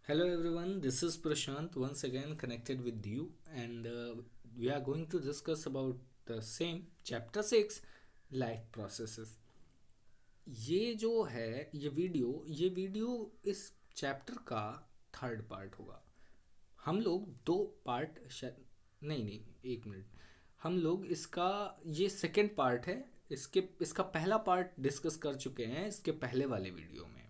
Hello everyone, this is Prashant once again connected with you, and we are going to discuss about the same chapter 6 life processes. ये जो है ये video इस chapter का third part होगा। हम लोग दो पार्ट नहीं नहीं, एक मिनट। हम लोग इसका ये सेकंड पार्ट है। इसका पहला पार्ट डिस्कस कर चुके हैं इसके पहले वाले वीडियो में,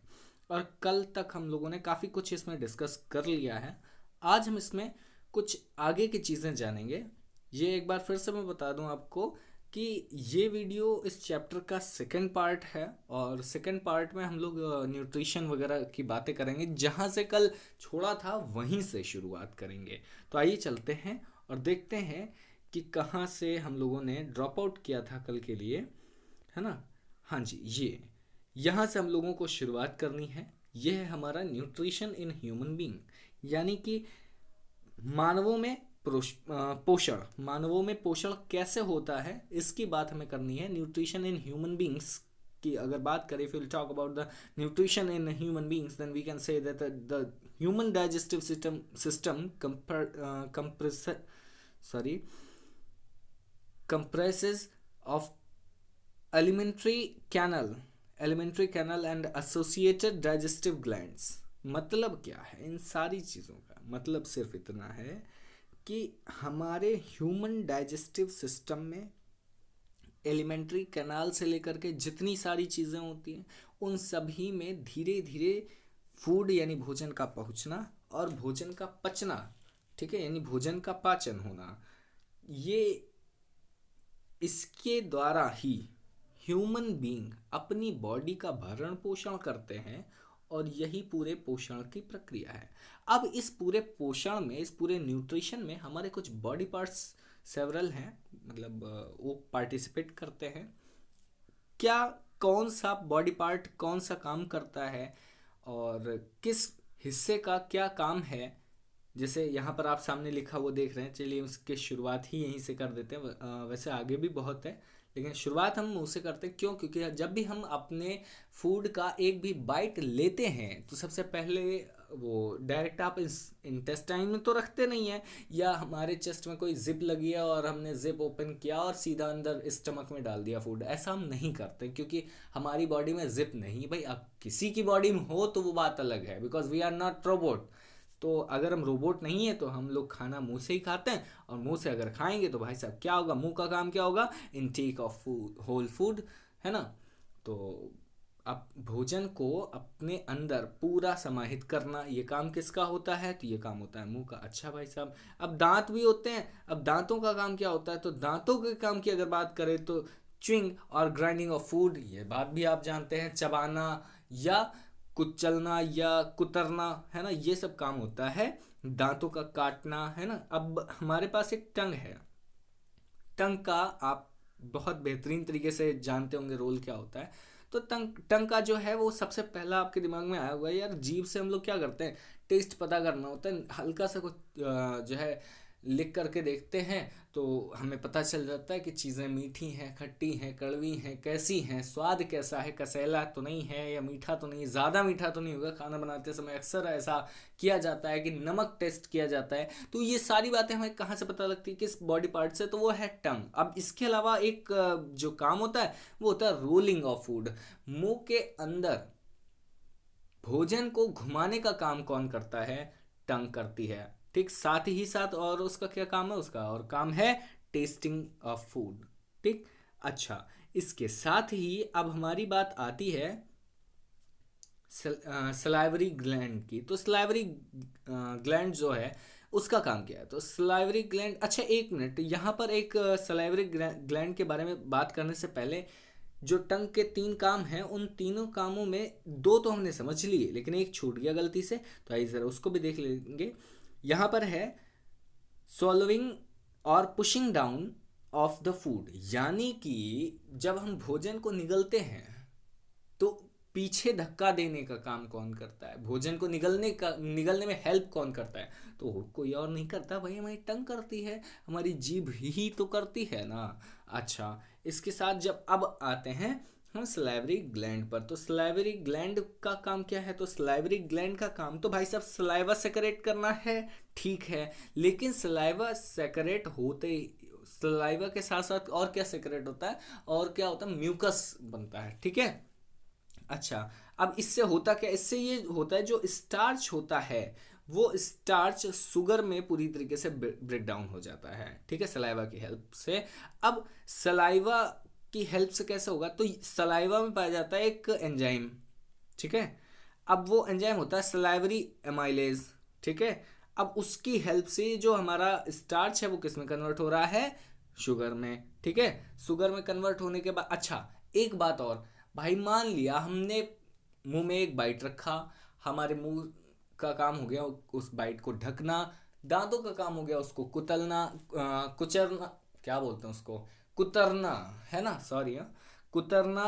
और कल तक हम लोगों ने काफ़ी कुछ इसमें डिस्कस कर लिया है। आज हम इसमें कुछ आगे की चीज़ें जानेंगे। ये एक बार फिर से मैं बता दूं आपको कि ये वीडियो इस चैप्टर का सेकंड पार्ट है, और सेकंड पार्ट में हम लोग न्यूट्रिशन वगैरह की बातें करेंगे। जहाँ से कल छोड़ा था वहीं से शुरुआत करेंगे। तो आइए चलते हैं और देखते हैं कि कहाँ से हम लोगों ने ड्रॉप आउट किया था कल के लिए, है ना। हाँ जी, ये यहाँ से हम लोगों को शुरुआत करनी है। यह है हमारा न्यूट्रिशन इन ह्यूमन बीइंग, यानी कि मानवों में पोषण। मानवों में पोषण कैसे होता है इसकी बात हमें करनी है। न्यूट्रिशन इन ह्यूमन बीइंग्स की अगर बात करें, if will talk about the nutrition in human beings, then we can say that the human digestive system compress sorry compresses of alimentary canal alimentary canal and associated digestive glands। मतलब क्या है इन सारी चीज़ों का? मतलब सिर्फ इतना है कि हमारे ह्यूमन डाइजेस्टिव सिस्टम में एलिमेंट्री कैनाल से लेकर के जितनी सारी चीज़ें होती हैं उन सभी में धीरे धीरे फूड यानी भोजन का पहुंचना और भोजन का पचना, ठीक है, यानी भोजन का पाचन होना, ये इसके द्वारा ही ह्यूमन बीइंग अपनी बॉडी का भरण पोषण करते हैं। और यही पूरे पोषण की प्रक्रिया है। अब इस पूरे पोषण में, इस पूरे न्यूट्रिशन में हमारे कुछ बॉडी पार्ट्स सेवरल हैं, मतलब वो पार्टिसिपेट करते हैं। क्या, कौन सा बॉडी पार्ट कौन सा काम करता है और किस हिस्से का क्या काम है, जैसे यहाँ पर आप सामने लिखा वो देख रहे हैं। चलिए उसकी शुरुआत ही यहीं से कर देते हैं। वैसे आगे भी बहुत है, लेकिन शुरुआत हम मुंह से करते हैं। क्यों? क्योंकि जब भी हम अपने फूड का एक भी बाइट लेते हैं तो सबसे पहले वो डायरेक्ट आप इस इंटेस्टाइन में तो रखते नहीं है, या हमारे चेस्ट में कोई जिप लगी है और हमने जिप ओपन किया और सीधा अंदर स्टमक में डाल दिया फूड। ऐसा हम नहीं करते, क्योंकि हमारी बॉडी में जिप नहीं। भाई अब किसी की बॉडी में हो तो वो बात अलग है, because we are not robot. तो अगर हम रोबोट नहीं है तो हम लोग खाना मुंह से ही खाते हैं, और मुंह से अगर खाएंगे तो भाई साहब क्या होगा, मुंह का काम क्या होगा, intake of food, whole food, है ना। तो अब भोजन को अपने अंदर पूरा समाहित करना ये काम किसका होता है? तो ये काम होता है मुंह का। अच्छा भाई साहब, अब दांत भी होते हैं। अब दांतों का काम क्या होता है? तो दांतों के काम की अगर बात करें तो च्युइंग और ग्राइंडिंग ऑफ फूड, ये बात भी आप जानते हैं। चबाना या कुचलना या कुतरना, है ना, ये सब काम होता है दांतों का, काटना, है ना। अब हमारे पास एक टंग है। टंग का आप बहुत बेहतरीन तरीके से जानते होंगे रोल क्या होता है। तो टंग टंग का जो है वो सबसे पहला आपके दिमाग में आया हुआ है, यार जीभ से हम लोग क्या करते हैं, टेस्ट पता करना होता है। हल्का सा कुछ जो है लिख करके देखते हैं तो हमें पता चल जाता है कि चीज़ें मीठी हैं, खट्टी हैं, कड़वी हैं, कैसी हैं, स्वाद कैसा है, कसैला तो नहीं है या मीठा तो नहीं, ज़्यादा मीठा तो नहीं होगा। खाना बनाते समय अक्सर ऐसा किया जाता है कि नमक टेस्ट किया जाता है। तो ये सारी बातें हमें कहाँ से पता लगती है, किस बॉडी पार्ट से? तो वो है टंग। अब इसके अलावा एक जो काम होता है वो होता है रोलिंग ऑफ फूड। मुंह के अंदर भोजन को घुमाने का काम कौन करता है? टंग करती है। ठीक, साथ ही साथ और उसका क्या काम है? उसका और काम है टेस्टिंग ऑफ फूड। ठीक, अच्छा, इसके साथ ही अब हमारी बात आती है सलाइवरी ग्लैंड की। तो सलाइवरी ग्लैंड जो है उसका काम क्या है? तो सलाइवरी ग्लैंड, अच्छा एक मिनट, यहाँ पर एक सलाइवरी ग्लैंड के बारे में बात करने से पहले, जो टंग के तीन काम हैं उन तीनों कामों में दो तो हमने समझ लिए, लेकिन एक छूट गया गलती से। तो आइए ज़रा उसको भी देख लेंगे। यहाँ पर है सॉल्विंग और pushing down of the food, यानी कि जब हम भोजन को निगलते हैं तो पीछे धक्का देने का काम कौन करता है? भोजन को निगलने में हेल्प कौन करता है? तो कोई और नहीं करता भाई, हमारी टंग करती है, हमारी जीभ ही तो करती है ना। अच्छा, इसके साथ जब अब आते हैं हाँ, सलाइवरी ग्लैंड पर। तो सलाइवरी ग्लैंड का काम क्या है? तो सलाइवरी ग्लैंड का काम तो भाई साहब सलाइवा सेक्रेट करना है, ठीक है। लेकिन सलाइवा सेक्रेट होते ही सलाइवा के साथ साथ और क्या सेक्रेट होता है, और क्या होता है, म्यूकस बनता है, ठीक है। अच्छा, अब इससे होता क्या, इससे ये होता है जो स्टार्च होता है वो स्टार्च शुगर में पूरी तरीके से ब्रेक डाउन हो जाता है, ठीक है, सलाइवा की हेल्प से। अब सलाइवा की हेल्प से कैसे होगा? तो सलाइवा में पाया जाता है एक एंजाइम, ठीक है। अब वो एंजाइम होता है सलाइवरी एमाइलेज, ठीक है। अब उसकी हेल्प से जो हमारा स्टार्च है वो किस में कन्वर्ट हो रहा है? शुगर में, ठीक है। शुगर में कन्वर्ट होने के बाद, अच्छा एक बात और, भाई मान लिया हमने मुंह में एक बाइट रखा, हमारे मुंह का काम हो गया उस बाइट को ढकना, दांतों का काम हो गया उसको कुतलना, कुचरना, क्या बोलते हैं उसको, कुतरना, है ना, सॉरी, कुतरना।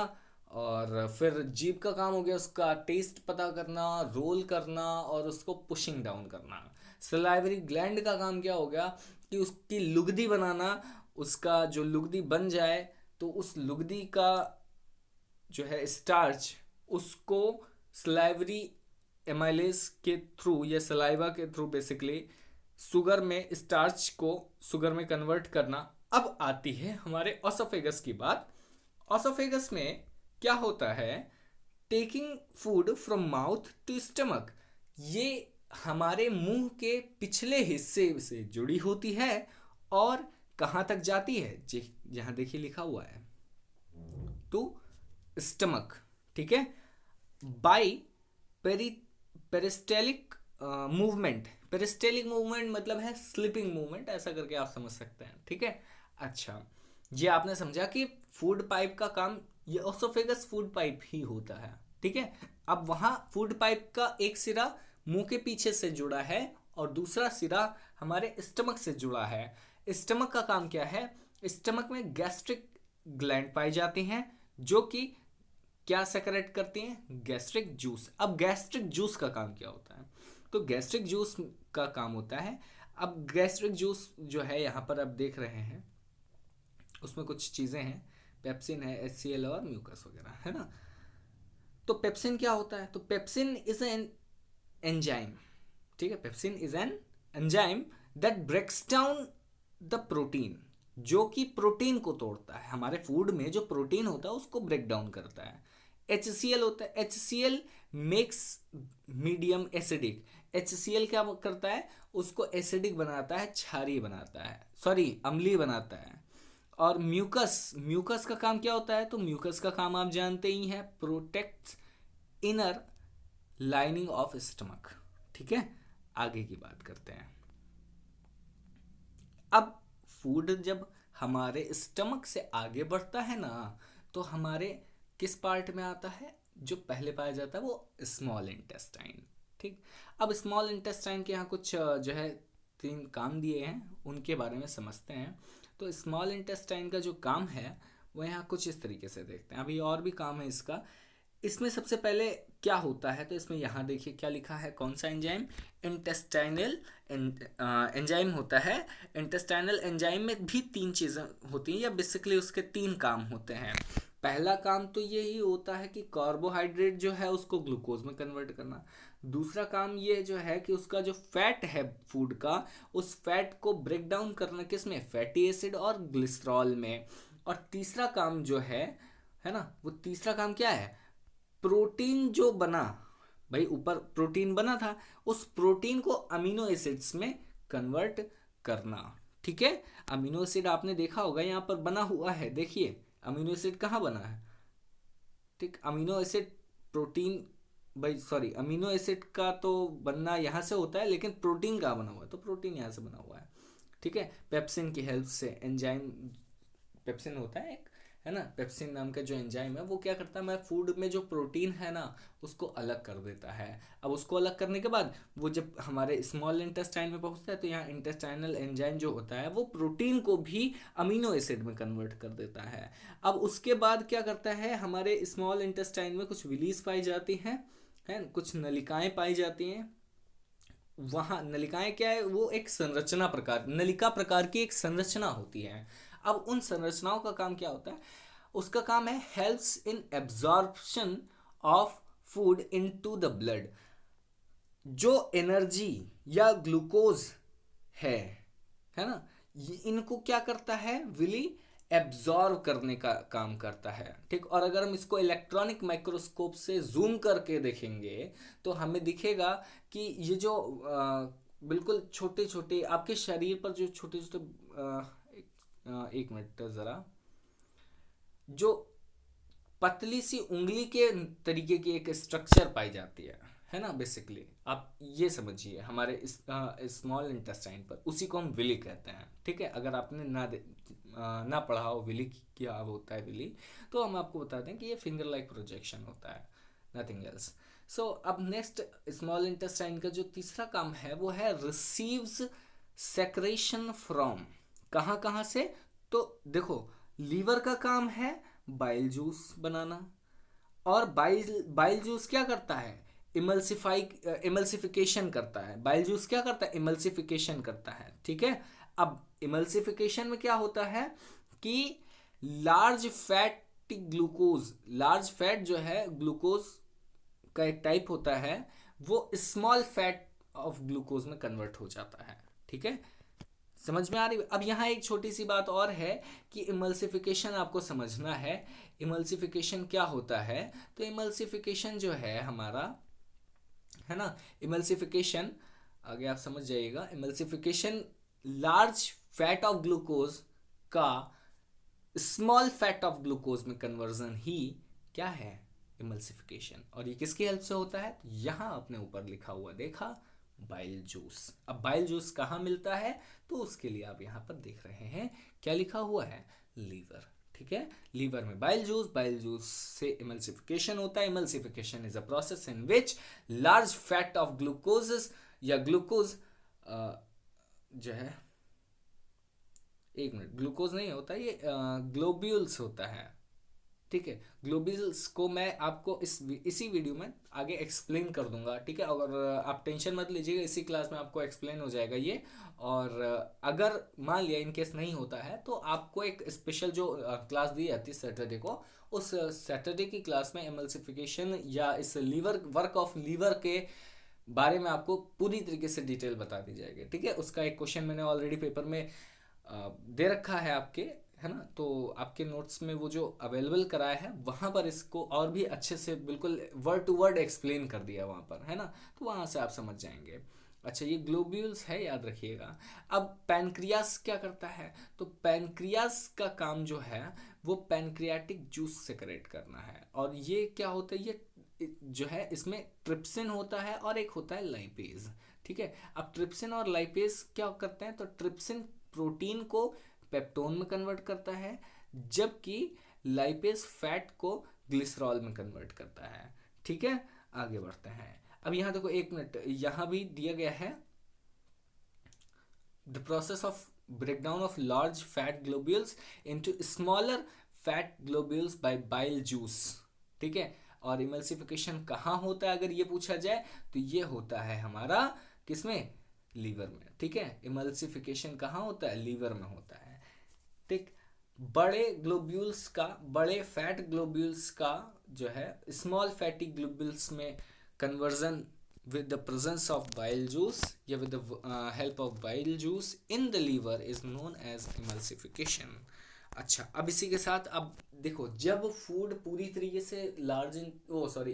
और फिर जीभ का काम हो गया उसका टेस्ट पता करना, रोल करना और उसको पुशिंग डाउन करना। सलाइवरी ग्लैंड का काम क्या हो गया कि उसकी लुगदी बनाना, उसका जो लुगदी बन जाए तो उस लुगदी का जो है स्टार्च, उसको सलाइवरी एमाइलेज के थ्रू या सलाइवा के थ्रू बेसिकली शुगर में, स्टार्च को शुगर में कन्वर्ट करना। अब आती है हमारे ऑसोफेगस की बात। ऑसोफेगस में क्या होता है? Taking food from mouth to stomach, ये हमारे मुंह के पिछले हिस्से से जुड़ी होती है और कहाँ तक जाती है, यहाँ देखिए लिखा हुआ है टू स्टमक, ठीक है। By peri peristaltic movement. Peristaltic movement मतलब है स्लिपिंग मूवमेंट, ऐसा करके आप समझ सकते हैं, ठीक है। अच्छा, ये आपने समझा कि फूड पाइप का काम, ये ओसोफेगस फूड पाइप ही होता है, ठीक है। अब वहां फूड पाइप का एक सिरा मुंह के पीछे से जुड़ा है और दूसरा सिरा हमारे स्टमक से जुड़ा है। स्टमक का काम क्या है? स्टमक में गैस्ट्रिक ग्लैंड पाई जाती हैं जो कि क्या सेक्रेट करती हैं? Gastric juice. अब गैस्ट्रिक जूस का काम क्या होता है? तो गैस्ट्रिक जूस का काम होता है, अब गैस्ट्रिक जूस जो है यहाँ पर आप देख रहे हैं उसमें कुछ चीज़ें हैं, पेप्सिन है, HCl और म्यूकस वगैरह, है ना। तो पेप्सिन क्या होता है? तो पेप्सिन इज एन एंजाइम, ठीक है। Pepsin is an enzyme that breaks down the protein, जो कि प्रोटीन को तोड़ता है, हमारे फूड में जो प्रोटीन होता है उसको ब्रेक डाउन करता है। HCl होता है, HCl makes medium acidic. HCl क्या करता है? उसको एसिडिक बनाता है, क्षारीय बनाता है, सॉरी अम्लीय बनाता है। और म्यूकस, म्यूकस का काम क्या होता है? तो म्यूकस का काम आप जानते ही हैं, protects inner lining of stomach, ठीक है। आगे की बात करते हैं। अब फूड जब हमारे स्टमक से आगे बढ़ता है ना, तो हमारे किस पार्ट में आता है? जो पहले पाया जाता है वो स्मॉल इंटेस्टाइन, ठीक। अब स्मॉल इंटेस्टाइन के यहाँ कुछ जो है 3 काम दिए हैं, उनके बारे में समझते हैं। तो स्मॉल इंटेस्टाइन का जो काम है वो यहाँ कुछ इस तरीके से देखते हैं, अभी और भी काम है इसका। इसमें सबसे पहले क्या होता है? तो इसमें यहाँ देखिए क्या लिखा है, कौन सा एंजाइम? इंटेस्टाइनल एंजाइम होता है। इंटेस्टाइनल एंजाइम में भी 3 चीज़ें होती हैं, या बेसिकली उसके 3 काम होते हैं। पहला काम तो यही होता है कि कार्बोहाइड्रेट जो है उसको ग्लूकोज में कन्वर्ट करना। दूसरा काम ये जो है कि उसका जो फैट है फूड का, उस फैट को ब्रेक डाउन करना किस में? फैटी एसिड और ग्लिसरॉल में। और तीसरा काम जो है ना, वो तीसरा काम क्या है? प्रोटीन जो बना, भाई ऊपर प्रोटीन बना था, उस प्रोटीन को अमीनो एसिड्स में कन्वर्ट करना, ठीक है। अमीनो एसिड आपने देखा होगा यहाँ पर बना हुआ है, देखिए अमीनो एसिड कहाँ बना है, ठीक। अमीनो एसिड प्रोटीन, भाई सॉरी, अमीनो एसिड का तो बनना यहाँ से होता है, लेकिन प्रोटीन कहाँ बना हुआ है? तो प्रोटीन यहाँ से बना हुआ है, ठीक है। पेप्सिन की हेल्प से एंजाइम, पेप्सिन होता है एक, है ना, पेप्सिन नाम का जो एंजाइम है वो क्या करता है, हमारे फूड में जो प्रोटीन है ना उसको अलग कर देता है। अब उसको अलग करने के बाद वो जब हमारे स्मॉल इंटेस्टाइन में पहुंचता है तो यहाँ इंटेस्टाइनल एंजाइम जो होता है वो प्रोटीन को भी अमीनो एसिड में कन्वर्ट कर देता है। अब उसके बाद क्या करता है, हमारे स्मॉल इंटेस्टाइन में कुछ विलीज पाई जाती हैं, है न? कुछ नलिकाएं पाई जाती हैं। वहाँ नलिकाएं क्या है? वो एक संरचना प्रकार, नलिका प्रकार की एक संरचना होती है। अब उन संरचनाओं का काम क्या होता है? उसका काम है helps in absorption of food into the blood. जो एनर्जी या ग्लूकोज है ना, ये इनको क्या करता है, विली एब्जॉर्व करने का काम करता है। ठीक, और अगर हम इसको इलेक्ट्रॉनिक माइक्रोस्कोप से जूम करके देखेंगे तो हमें दिखेगा कि ये जो बिल्कुल छोटे छोटे आपके शरीर पर जो छोटे छोटे एक मिनट ज़रा, जो पतली सी उंगली के तरीके की एक स्ट्रक्चर पाई जाती है ना, बेसिकली आप ये समझिए हमारे इस स्मॉल इंटेस्टाइन पर, उसी को हम विली कहते हैं। ठीक है, अगर आपने ना पढ़ा हो विली क्या होता है विली, तो हम आपको बता दें कि ये फिंगर लाइक प्रोजेक्शन होता है, नथिंग एल्स। सो अब नेक्स्ट, स्मॉल इंटेस्टाइन का जो तीसरा काम है वो है रिसीव्स सेक्रेशन फ्रॉम, कहाँ कहाँ से, तो देखो लीवर का काम है बाइल जूस बनाना, और बाइल जूस क्या करता है, इमल्सिफिकेशन करता है। बाइल जूस क्या करता है, इमल्सिफिकेशन करता है। ठीक है, अब इमल्सिफिकेशन में क्या होता है कि लार्ज फैट जो है ग्लूकोज का एक टाइप होता है, वो स्मॉल फैट ऑफ ग्लूकोज में कन्वर्ट हो जाता है। ठीक है, समझ में आ रही। अब यहाँ एक छोटी सी बात और है कि इमल्सिफिकेशन आपको समझना है। इमल्सिफिकेशन क्या होता है, तो इमल्सिफिकेशन जो है हमारा, है ना, इमल्सिफिकेशन आगे आप समझ जाइएगा। Emulsification large fat of glucose का स्मॉल फैट ऑफ ग्लूकोज में कन्वर्जन ही क्या है, इमल्सिफिकेशन। और ये किसकी हेल्प से होता है, तो यहाँ अपने ऊपर लिखा हुआ देखा, बाइल जूस। अब बाइल जूस कहाँ मिलता है, तो उसके लिए आप यहाँ पर देख रहे हैं क्या लिखा हुआ है, लीवर। ठीक है, लीवर में बाइल जूस से इमल्सिफिकेशन होता है। Emulsification is a process in which large fat of glucose या ग्लूकोज जो है, एक मिनट, ग्लूकोज नहीं होता ये, ग्लोब्यूल्स होता है। ठीक है, ग्लोब्यूल्स को मैं आपको इसी वीडियो में आगे एक्सप्लेन कर दूंगा। ठीक है, और आप टेंशन मत लीजिएगा, इसी क्लास में आपको एक्सप्लेन हो जाएगा ये। और अगर मान लिया इन केस नहीं होता है तो आपको एक स्पेशल जो क्लास दी जाती है सैटरडे को, उस सैटरडे की क्लास में एमल्सिफिकेशन या इस लीवर वर्क ऑफ लीवर के बारे में आपको पूरी तरीके से डिटेल बता दी जाएगी। ठीक है, उसका एक क्वेश्चन मैंने ऑलरेडी पेपर में दे रखा है आपके, है ना, तो आपके नोट्स में वो जो अवेलेबल कराया है वहाँ पर इसको और भी अच्छे से बिल्कुल वर्ड टू वर्ड एक्सप्लेन कर दिया वहाँ पर, है ना, तो वहाँ से आप समझ जाएंगे। अच्छा, ये ग्लोब्यूल्स है, याद रखिएगा। अब पैनक्रियास क्या करता है, तो पैनक्रियास का काम जो है वो पैनक्रियाटिक जूस सेक्रेट करना है। और ये क्या होता है, ये जो है इसमें ट्रिप्सिन होता है और एक होता है लाइपेज। ठीक है, अब ट्रिप्सिन और लाइपेज क्या करते हैं, तो ट्रिप्सिन प्रोटीन को पेप्टोन में कन्वर्ट करता है, जबकि लाइपेज फैट को ग्लिसरॉल में कन्वर्ट करता है। ठीक है, आगे बढ़ते हैं। अब यहाँ देखो, एक मिनट, यहाँ भी दिया गया है the process of breakdown of large fat globules into smaller fat globules by bile juice. ठीक है, और इमल्सिफिकेशन कहाँ होता है अगर ये पूछा जाए, तो ये होता है हमारा किसमें, लीवर में। ठीक है, इमल्सिफिकेशन कहाँ होता है, लीवर में होता है। ठीक, बड़े ग्लोब्यूल्स का, बड़े फैट ग्लोब्यूल्स का जो है स्मॉल फैटी ग्लोब्यूल्स में conversion with the presence of bile juice या with the help of bile juice in the liver is known as emulsification। अच्छा, अब इसी के साथ अब देखो, जब फूड पूरी तरीके से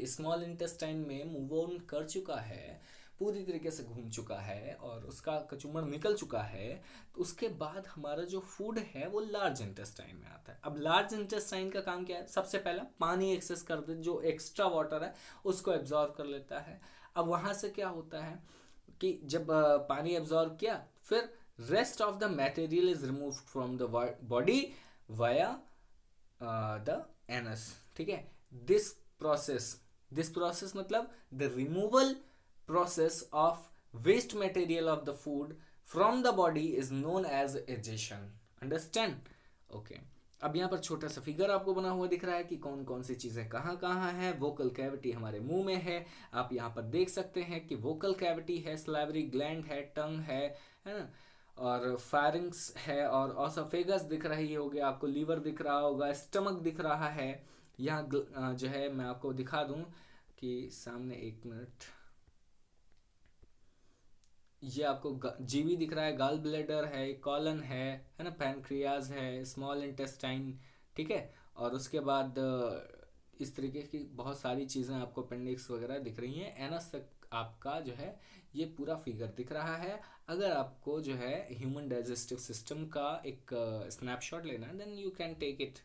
स्मॉल इंटेस्टाइन में मूव ऑन कर चुका है, पूरी तरीके से घूम चुका है और उसका कचूमर निकल चुका है, तो उसके बाद हमारा जो फूड है वो लार्ज इंटेस्टाइन में आता है। अब लार्ज इंटेस्टाइन का काम क्या है, सबसे पहला पानी एक्सेस कर दे, जो एक्स्ट्रा वाटर है उसको एब्जॉर्व कर लेता है। अब वहाँ से क्या होता है कि जब पानी एब्जॉर्व किया, फिर rest of the material is removed from the body via the anus. ठीक है, दिस प्रोसेस मतलब the removal process of waste material of the food from the body is known as egestion। understand? okay, अब यहाँ पर छोटा सा figure आपको बना हुआ दिख रहा है कि कौन कौन सी चीज़ें कहाँ कहाँ है। वोकल कैविटी हमारे मुंह में है, आप यहाँ पर देख सकते हैं कि वोकल कैविटी है, स्लाइवरी ग्लैंड है, टंग है ना, और फारिंग्स है और ऑसोफेगस दिख रही होगी आपको, लीवर दिख रहा होगा, स्टमक दिख रहा है। यहाँ जो है मैं आपको दिखा दूं कि सामने, एक मिनट, ये आपको जीवी दिख रहा है, गाल ब्लैडर है, कॉलन है ना, पैनक्रियाज है, स्मॉल इंटेस्टाइन, ठीक है। और उसके बाद इस तरीके की बहुत सारी चीज़ें आपको अपेंडिक्स वगैरह दिख रही हैं। एनस तक आपका जो है ये पूरा फिगर दिख रहा है। अगर आपको जो है ह्यूमन डाइजेस्टिव सिस्टम का एक स्नैपशॉट लेना है, then you can take it,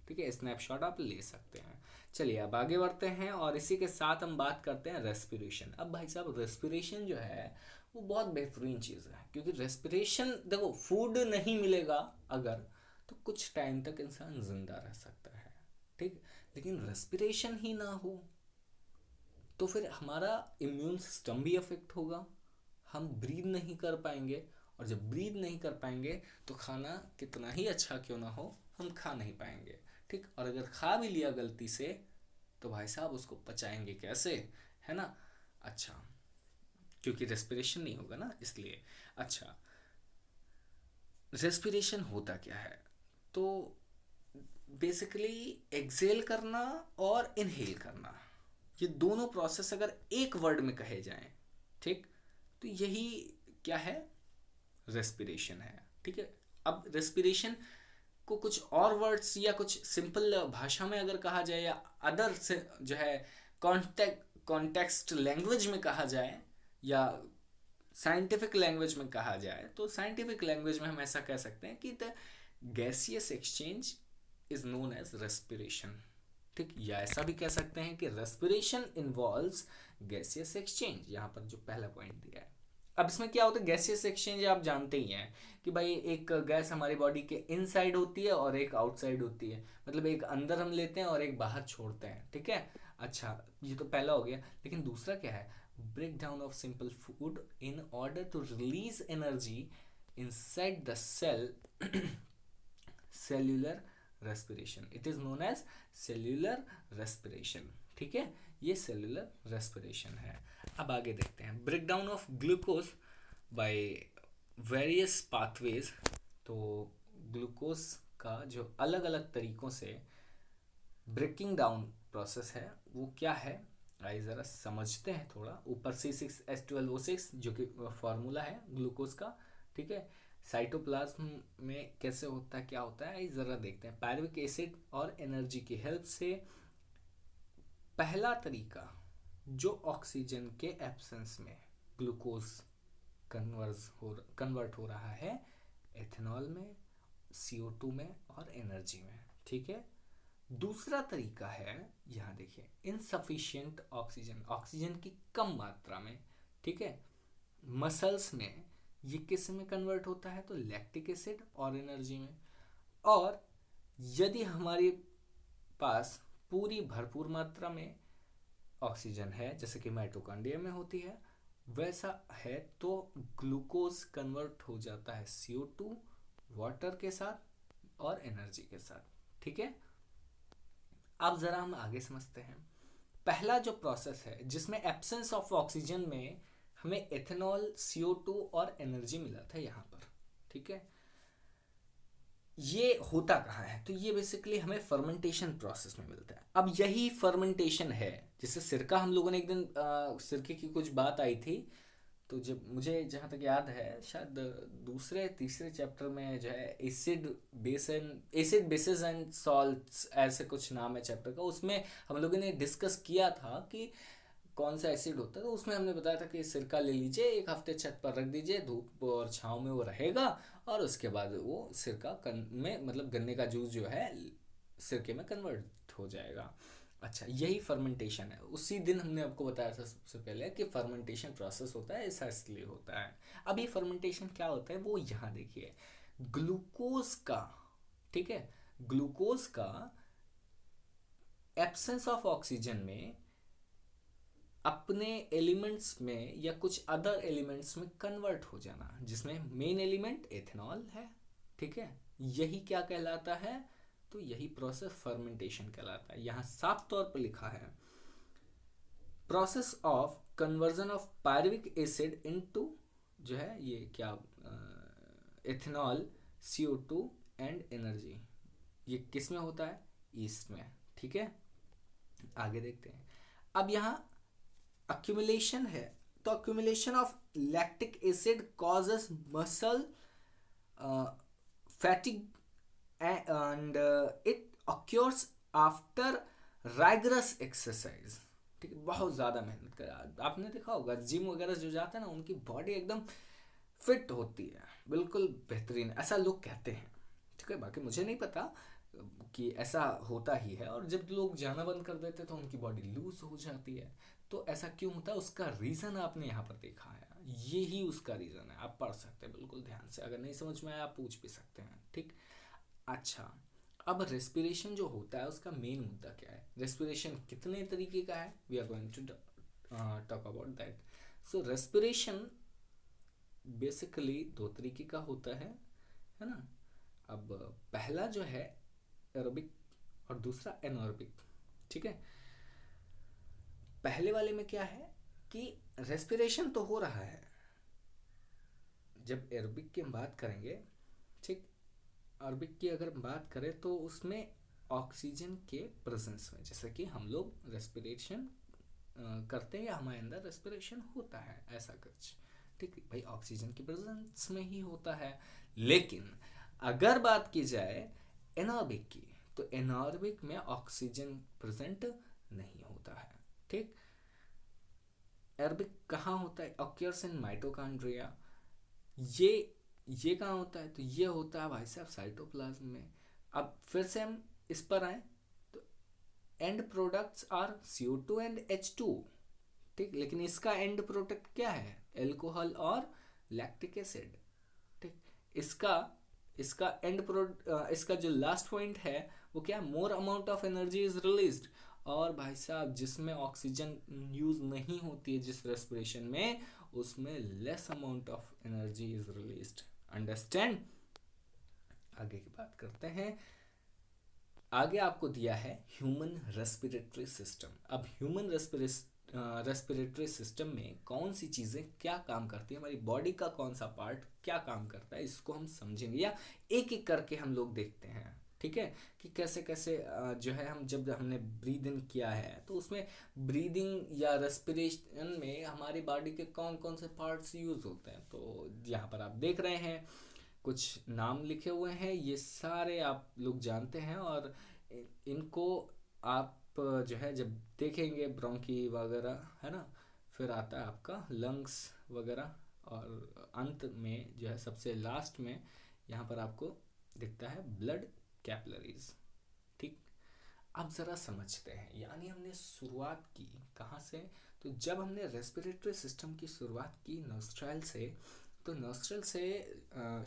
ठीक है, स्नैपशॉट आप ले सकते हैं। चलिए अब आगे बढ़ते हैं और इसी के साथ हम बात करते हैं रेस्पिरेशन। अब भाई साहब रेस्पिरेशन जो है वो बहुत बेहतरीन चीज़ है, क्योंकि रेस्पिरेशन, देखो फूड नहीं मिलेगा अगर, तो कुछ टाइम तक इंसान जिंदा रह सकता है, ठीक, लेकिन रेस्पिरेशन ही ना हो तो फिर हमारा इम्यून सिस्टम भी अफेक्ट होगा, हम ब्रीद नहीं कर पाएंगे, और जब ब्रीद नहीं कर पाएंगे तो खाना कितना ही अच्छा क्यों ना हो हम खा नहीं पाएंगे, ठीक। और अगर खा भी लिया गलती से तो भाई साहब उसको पचाएंगे कैसे, है ना। अच्छा, क्योंकि रेस्पिरेशन नहीं होगा ना, इसलिए। अच्छा, रेस्पिरेशन होता क्या है, तो बेसिकली एक्सेल करना और इनहेल करना, ये दोनों प्रोसेस अगर एक वर्ड में कहे जाएं, ठीक, तो यही क्या है, रेस्पिरेशन है, ठीक है। अब रेस्पिरेशन को कुछ और वर्ड्स या कुछ सिंपल भाषा में अगर कहा जाए, या अदर से जो है कॉन्टेक्स्ट लैंग्वेज में कहा जाए, या साइंटिफिक लैंग्वेज में कहा जाए, तो साइंटिफिक लैंग्वेज में हम ऐसा कह सकते हैं कि the gaseous exchange is known as respiration, ठीक। या ऐसा भी कह सकते हैं कि रेस्पिरेशन इन्वॉल्व्स गैसियस एक्सचेंज, यहाँ पर जो पहला पॉइंट दिया है। अब इसमें क्या होता है, गैसियस एक्सचेंज आप जानते ही हैं कि भाई एक गैस हमारी बॉडी के इनसाइड होती है और एक आउटसाइड होती है, मतलब एक अंदर हम लेते हैं और एक बाहर छोड़ते हैं, ठीक है। अच्छा, ये तो पहला हो गया, लेकिन दूसरा क्या है, break down of simple food in order to release energy inside the cell cellular respiration, it is known as cellular respiration, ठीक है, ये सेल्यूलर रेस्पिरेशन है। अब आगे देखते हैं, break down of glucose by various pathways, तो ग्लूकोज का जो अलग अलग तरीकों से ब्रेकिंग डाउन प्रोसेस है वो क्या है, आइए ज़रा समझते हैं थोड़ा। ऊपर C6H12O6 जो कि फार्मूला है ग्लूकोज का, ठीक है। साइटोप्लाज्म में कैसे होता है, क्या होता है, आइए ज़रा देखते हैं। पायरुविक एसिड और एनर्जी की हेल्प से पहला तरीका, जो ऑक्सीजन के एब्सेंस में ग्लूकोज कन्वर्ट हो रहा है एथेनॉल में, CO2 में और एनर्जी में, ठीक है। दूसरा तरीका है, यहाँ देखिए, इनसफिशिएंट ऑक्सीजन, ऑक्सीजन की कम मात्रा में, ठीक है, मसल्स में, ये किस में कन्वर्ट होता है, तो लैक्टिक एसिड और एनर्जी में। और यदि हमारे पास पूरी भरपूर मात्रा में ऑक्सीजन है, जैसे कि माइटोकॉन्ड्रिया में होती है, वैसा है, तो ग्लूकोज कन्वर्ट हो जाता है CO2 वाटर के साथ और एनर्जी के साथ, ठीक है। अब ज़रा हम आगे समझते हैं। पहला जो प्रोसेस है जिसमें एब्सेंस ऑफ ऑक्सीजन में हमें एथेनॉल, CO2 और एनर्जी मिला था यहाँ पर, ठीक है, ये होता कहाँ है, तो ये बेसिकली हमें फर्मेंटेशन प्रोसेस में मिलता है। अब यही फर्मेंटेशन है, जैसे सिरका, हम लोगों ने एक दिन सिरके की कुछ बात आई थी, तो जब मुझे जहाँ तक याद है शायद दूसरे तीसरे चैप्टर में जो है एसिड बेसिस एंड सॉल्ट्स, ऐसे कुछ नाम है चैप्टर का, उसमें हम लोगों ने डिस्कस किया था कि कौन सा एसिड होता है। तो उसमें हमने बताया था कि सिरका ले लीजिए, एक हफ्ते छत पर रख दीजिए, धूप और छाँव में वो रहेगा, और उसके बाद वो सिरका में, मतलब गन्ने का जूस जो है सिरके में कन्वर्ट हो जाएगा। अच्छा, यही फर्मेंटेशन है। उसी दिन हमने आपको बताया था सबसे पहले कि फर्मेंटेशन प्रोसेस होता है, ऐसा इसलिए होता है। अब ये फर्मेंटेशन क्या होता है वो यहाँ देखिए, ग्लूकोज का, ठीक है, ग्लूकोज का एब्सेंस ऑफ ऑक्सीजन में अपने एलिमेंट्स में या कुछ अदर एलिमेंट्स में कन्वर्ट हो जाना, जिसमें मेन एलिमेंट एथेनॉल है, ठीक है, यही क्या कहलाता है, तो यही प्रोसेस फर्मेंटेशन कहलाता है। यहां साफ तौर पर लिखा है, process of conversion of pyruvic acid into, जो है ये क्या इथेनॉल, CO2 एंड एनर्जी। ये किस में होता है? ईस्ट में। ठीक है, आगे देखते हैं। अब यहाँ अक्यूमुलेशन है, तो accumulation of lactic acid causes muscle fatigue and it occurs after rigorous exercise। ठीक है, बहुत ज़्यादा मेहनत कर, आपने देखा होगा जिम वगैरह जो जाते हैं ना, उनकी बॉडी एकदम फिट होती है, बिल्कुल बेहतरीन, ऐसा लोग कहते हैं। ठीक है, बाकी मुझे नहीं पता कि ऐसा होता ही है, और जब लोग जाना बंद कर देते हैं तो उनकी बॉडी लूज हो जाती है। तो ऐसा क्यों होता है, उसका रीज़न आपने यहाँ पर देखा है, ये ही उसका रीज़न है। आप पढ़ सकते हैं बिल्कुल ध्यान से, अगर नहीं समझ में आया आप पूछ भी सकते हैं। ठीक, अच्छा, अब रेस्पिरेशन जो होता है उसका मेन मुद्दा क्या है? रेस्पिरेशन कितने तरीके का है? We are going to talk about that. So respiration basically दो तरीके का होता है ना। अब पहला जो है एरोबिक और दूसरा एनोरोबिक। ठीक है, पहले वाले में क्या है कि रेस्पिरेशन तो हो रहा है, जब एरोबिक की हम बात करेंगे, ठीक, अरबिक की अगर बात करें तो उसमें ऑक्सीजन के प्रेजेंस में, जैसे कि हम लोग रेस्पिरेशन करते हैं या हमारे अंदर रेस्पिरेशन होता है, ऐसा कुछ। ठीक है भाई, ऑक्सीजन की प्रेजेंस में ही होता है। लेकिन अगर बात की जाए एनारोबिक की, तो एनारोबिक में ऑक्सीजन प्रेजेंट नहीं होता है। ठीक, एरोबिक कहाँ होता है? ऑक्यूर्स इन माइटोकॉन्ड्रिया। ये ये कहाँ होता है? तो ये होता है भाई साहब साइटोप्लाज्म में। अब फिर से हम इस पर आए, तो and products are CO2 and H2। ठीक, लेकिन इसका एंड प्रोडक्ट क्या है? एल्कोहल और लैक्टिक एसिड। ठीक, इसका इसका एंड प्रोडक्ट, इसका जो लास्ट पॉइंट है वो क्या? More amount of energy is released. और भाई साहब जिसमें ऑक्सीजन यूज नहीं होती है जिस रेस्पिरेशन में, उसमें less amount of energy is released. Understand? आगे की बात करते हैं। आगे आपको दिया है ह्यूमन रेस्पिरेटरी सिस्टम। अब ह्यूमन रेस्पिरेटरी सिस्टम में कौन सी चीज़ें क्या काम करती है, हमारी बॉडी का कौन सा पार्ट क्या काम करता है, इसको हम समझेंगे, या एक एक करके हम लोग देखते हैं। ठीक है, कि कैसे कैसे जो है, हम जब हमने ब्रीद इन किया है तो उसमें ब्रीदिंग या रेस्पिरेशन में हमारी बॉडी के कौन कौन से पार्ट्स यूज होते हैं। तो यहाँ पर आप देख रहे हैं कुछ नाम लिखे हुए हैं, ये सारे आप लोग जानते हैं, और इनको आप जो है जब देखेंगे, ब्रोंकी वगैरह है ना, फिर आता है आपका लंग्स वगैरह, और अंत में जो है सबसे लास्ट में यहाँ पर आपको दिखता है ब्लड कैपिलरीज। ठीक, अब ज़रा समझते हैं, यानी हमने शुरुआत की कहाँ से? तो जब हमने रेस्पिरेटरी सिस्टम की शुरुआत की नॉस्ट्रल से, तो नॉस्ट्रल से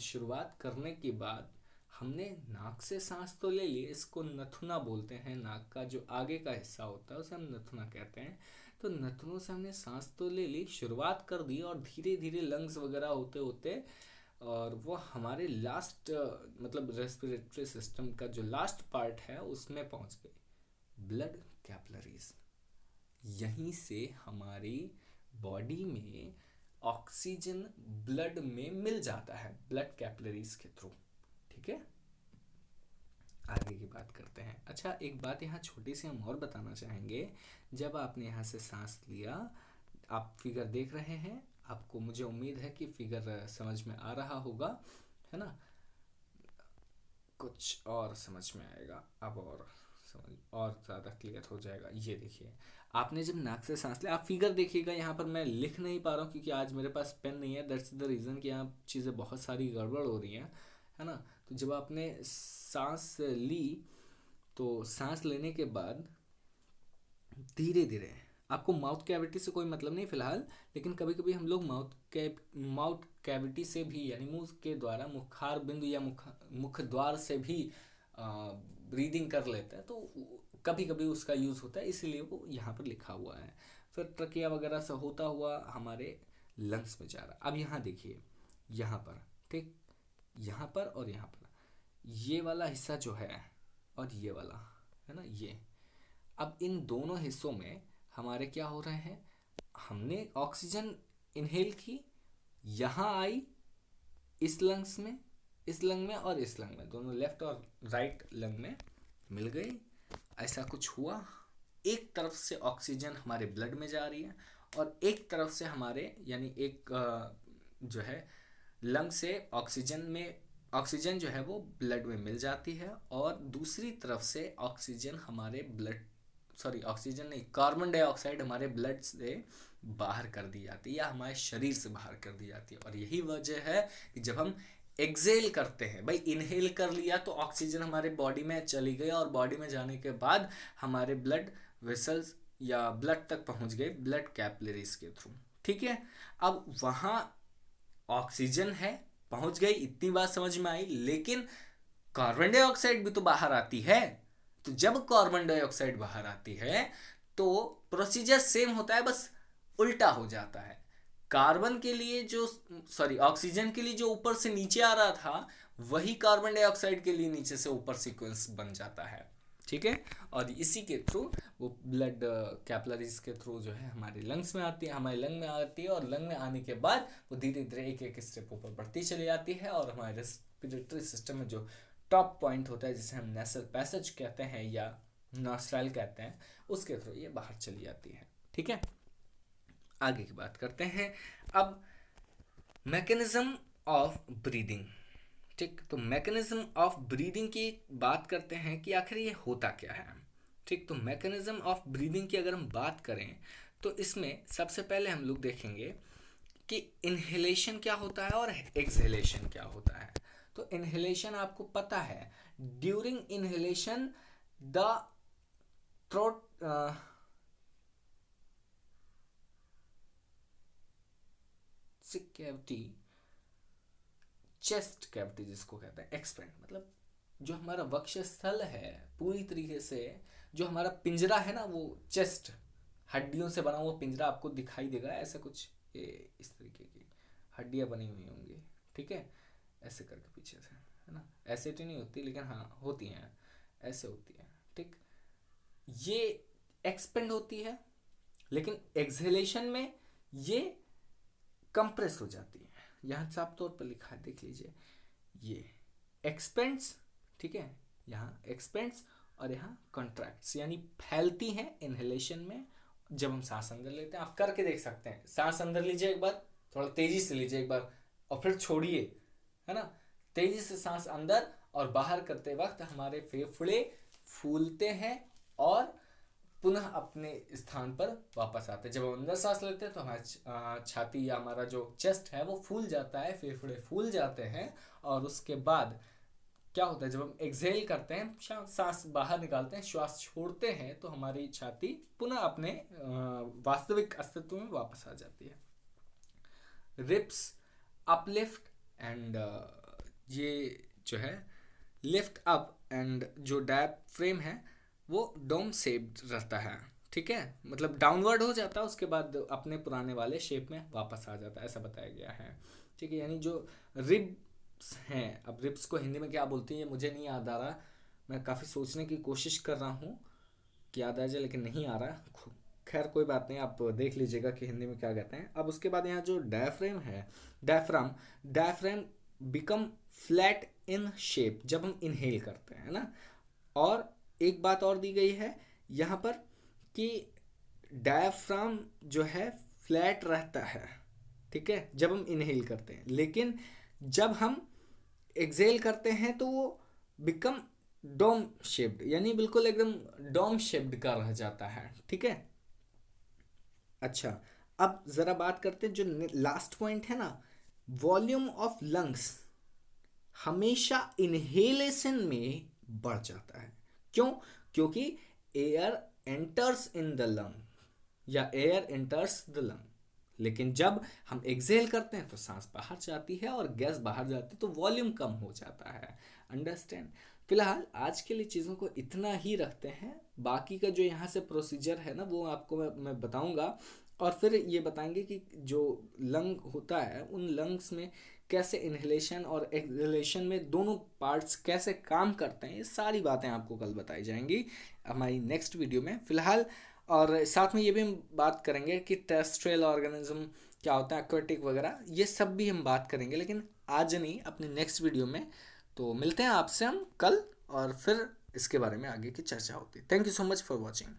शुरुआत करने के बाद हमने नाक से सांस तो ले ली, इसको नथुना बोलते हैं, नाक का जो आगे का हिस्सा होता है उसे हम नथुना कहते हैं। तो नथुनों से हमने सांस तो ले ली, शुरुआत कर दी, और धीरे धीरे लंग्स वगैरह होते होते, और वो हमारे लास्ट मतलब रेस्पिरेटरी सिस्टम का जो लास्ट पार्ट है उसमें पहुंच गई, ब्लड कैपिलरीज। यहीं से हमारी बॉडी में ऑक्सीजन ब्लड में मिल जाता है, ब्लड कैपिलरीज के थ्रू। ठीक है, आगे की बात करते हैं। अच्छा, एक बात यहाँ छोटी सी हम और बताना चाहेंगे। जब आपने यहाँ से सांस लिया, आप फिगर देख रहे हैं, आपको मुझे उम्मीद है कि फिगर समझ में आ रहा होगा, है ना? कुछ और समझ में आएगा अब, और समझ और ज़्यादा क्लियर हो जाएगा। ये देखिए, आपने जब नाक से सांस लिया, आप फिगर देखिएगा, यहाँ पर मैं लिख नहीं पा रहा हूँ क्योंकि आज मेरे पास पेन नहीं है, दैट्स द रीज़न कि यहाँ चीज़ें बहुत सारी गड़बड़ हो रही हैं, है ना? तो जब आपने सांस ली, तो सांस लेने के बाद धीरे धीरे, आपको माउथ कैविटी से कोई मतलब नहीं फिलहाल, लेकिन कभी कभी हम लोग माउथ कैविटी से भी, यानी मुंह के द्वारा, मुखार बिंदु या मुख द्वार से भी ब्रीदिंग कर लेते हैं, तो कभी कभी उसका यूज़ होता है, इसीलिए वो यहाँ पर लिखा हुआ है। फिर ट्रकिया वगैरह से होता हुआ हमारे लंग्स में जा रहा। अब यहाँ देखिए, यहाँ पर, ठीक, यहाँ पर और यहाँ पर, ये वाला हिस्सा जो है और ये वाला, है ना, ये, अब इन दोनों हिस्सों में हमारे क्या हो रहे हैं? हमने ऑक्सीजन इनहेल की, यहाँ आई, इस लंग्स में, इस लंग में और इस लंग में, दोनों लेफ्ट और राइट लंग में मिल गई। ऐसा कुछ हुआ, एक तरफ से ऑक्सीजन हमारे ब्लड में जा रही है और एक तरफ से हमारे यानी एक जो है लंग से ऑक्सीजन जो है वो ब्लड में मिल जाती है और दूसरी तरफ से ऑक्सीजन हमारे ब्लड ऑक्सीजन नहीं, कार्बन डाइऑक्साइड हमारे ब्लड से बाहर कर दी जाती है या हमारे शरीर से बाहर कर दी जाती है। और यही वजह है कि जब हम एक्सेल करते हैं, भाई इनहेल कर लिया तो ऑक्सीजन हमारे बॉडी में चली गई और बॉडी में जाने के बाद हमारे ब्लड वेसल्स या ब्लड तक पहुंच गए ब्लड कैपिलरीज के थ्रू। ठीक है, अब वहां ऑक्सीजन है, पहुंच गई, इतनी बात समझ में आई, लेकिन कार्बन डाइऑक्साइड भी तो बाहर आती है। तो जब कार्बन डाइऑक्साइड बाहर आती है तो प्रोसीजर सेम होता है, बस उल्टा हो जाता है। कार्बन के लिए जो ऑक्सीजन के लिए जो ऊपर से नीचे आ रहा था, वही कार्बन डाइऑक्साइड के लिए नीचे से ऊपर सीक्वेंस बन जाता है। ठीक है, और इसी के थ्रू वो ब्लड कैपिलरीज के थ्रू जो है हमारे लंग्स में आती है, हमारे लंग में आती है और लंग में आने के बाद वो धीरे धीरे एक एक स्टेप ऊपर बढ़ती चली जाती है और हमारे रेस्पिरेटरी सिस्टम में जो टॉप पॉइंट होता है जिसे हम नेसल पैसेज कहते हैं या नॉस्ट्रल कहते हैं, उसके थ्रू ये बाहर चली जाती है। ठीक है, आगे की बात करते हैं अब मैकेनिज्म ऑफ ब्रीदिंग। ठीक, तो मैकेनिज्म ऑफ ब्रीदिंग की बात करते हैं कि आखिर ये होता क्या है। ठीक, तो मैकेनिज्म ऑफ ब्रीदिंग की अगर हम बात करें तो इसमें सबसे पहले हम लोग देखेंगे कि इनहेलेशन क्या होता है और एक्सहेलेशन क्या होता है। तो इनहेलेशन आपको पता है, during inhalation the throat cavity, chest cavity जिसको कहते हैं, एक्सपेंड, मतलब जो हमारा वक्षस्थल है पूरी तरीके से, जो हमारा पिंजरा है ना, वो चेस्ट हड्डियों से बना हुआ पिंजरा आपको दिखाई देगा, ऐसा कुछ ये इस तरीके की हड्डियां बनी हुई होंगी। ठीक है, ऐसे करके पीछे से, है ना, ऐसे तो नहीं होती लेकिन हाँ होती हैं, ऐसे होती है। ठीक, ये एक्सपेंड होती है, लेकिन एक्सहेलेशन में ये कंप्रेस हो जाती है। यहाँ साफ तौर पर लिखा है, देख लीजिए, ये एक्सपेंड्स, ठीक है, यहाँ एक्सपेंड्स और यहाँ कॉन्ट्रैक्ट्स, यानी फैलती हैं इनहेलेशन में जब हम सांस अंदर लेते हैं। आप करके देख सकते हैं, सांस अंदर लीजिए एक बार, थोड़ा तेजी से लीजिए एक बार और फिर छोड़िए, है ना, तेजी से सांस अंदर और बाहर करते वक्त हमारे फेफड़े फूलते हैं और पुनः अपने स्थान पर वापस आते हैं। जब हम अंदर सांस लेते हैं तो हमारी छाती या हमारा जो चेस्ट है वो फूल जाता है, फेफड़े फूल जाते हैं, और उसके बाद क्या होता है, जब हम एक्सहेल करते हैं, सांस बाहर निकालते हैं, श्वास छोड़ते हैं, तो हमारी छाती पुनः अपने वास्तविक अस्तित्व में वापस आ जाती है। रिप्स अपलिफ्ट एंड ये जो है लिफ्ट अप, एंड जो डायफ्रेम है वो डोम शेप्ड रहता है। ठीक है, मतलब डाउनवर्ड हो जाता है, उसके बाद अपने पुराने वाले शेप में वापस आ जाता है, ऐसा बताया गया है। ठीक है, यानी जो रिब्स हैं, अब रिब्स को हिंदी में क्या बोलती है मुझे नहीं याद आ रहा, मैं काफ़ी सोचने की कोशिश कर रहा हूँ कि याद आ जाए, लेकिन नहीं आ रहा। खैर कोई बात नहीं, आप देख लीजिएगा कि हिंदी में क्या कहते हैं। अब उसके बाद यहाँ जो डायफ्रेम है, diaphragm become flat in shape जब हम इनहेल करते हैं ना। और एक बात और दी गई है यहाँ पर कि डायफ्राम जो है फ्लैट रहता है, ठीक है, जब हम इनहेल करते हैं, लेकिन जब हम एक्सहेल करते हैं तो वो बिकम डोम शेप्ड, यानी बिल्कुल एकदम डोम शेप्ड का रह जाता है। ठीक है, अच्छा, अब ज़रा बात करते हैं जो लास्ट पॉइंट है ना, वॉल्यूम ऑफ लंग्स हमेशा इनहेलेशन में बढ़ जाता है। क्यों? क्योंकि air enters in the lung या एयर एंटर्स द लंग, लेकिन जब हम एक्सहेल करते हैं तो सांस बाहर जाती है और गैस बाहर जाती है, तो वॉल्यूम कम हो जाता है। अंडरस्टैंड? फिलहाल आज के लिए चीज़ों को इतना ही रखते हैं, बाकी का जो यहाँ से प्रोसीजर है ना वो आपको मैं बताऊँगा, और फिर ये बताएंगे कि जो लंग होता है उन लंग्स में कैसे इनहेलेशन और एक्सहेलेशन में दोनों पार्ट्स कैसे काम करते हैं, ये सारी बातें आपको कल बताई जाएंगी हमारी नेक्स्ट वीडियो में। फिलहाल और साथ में ये भी हम बात करेंगे कि टेरेस्ट्रियल ऑर्गेनिज्म क्या होता है, एक्वेटिक वगैरह, ये सब भी हम बात करेंगे, लेकिन आज नहीं, अपने नेक्स्ट वीडियो में। तो मिलते हैं आपसे हम कल, और फिर इसके बारे में आगे की चर्चा होती है। Thank you so much for watching.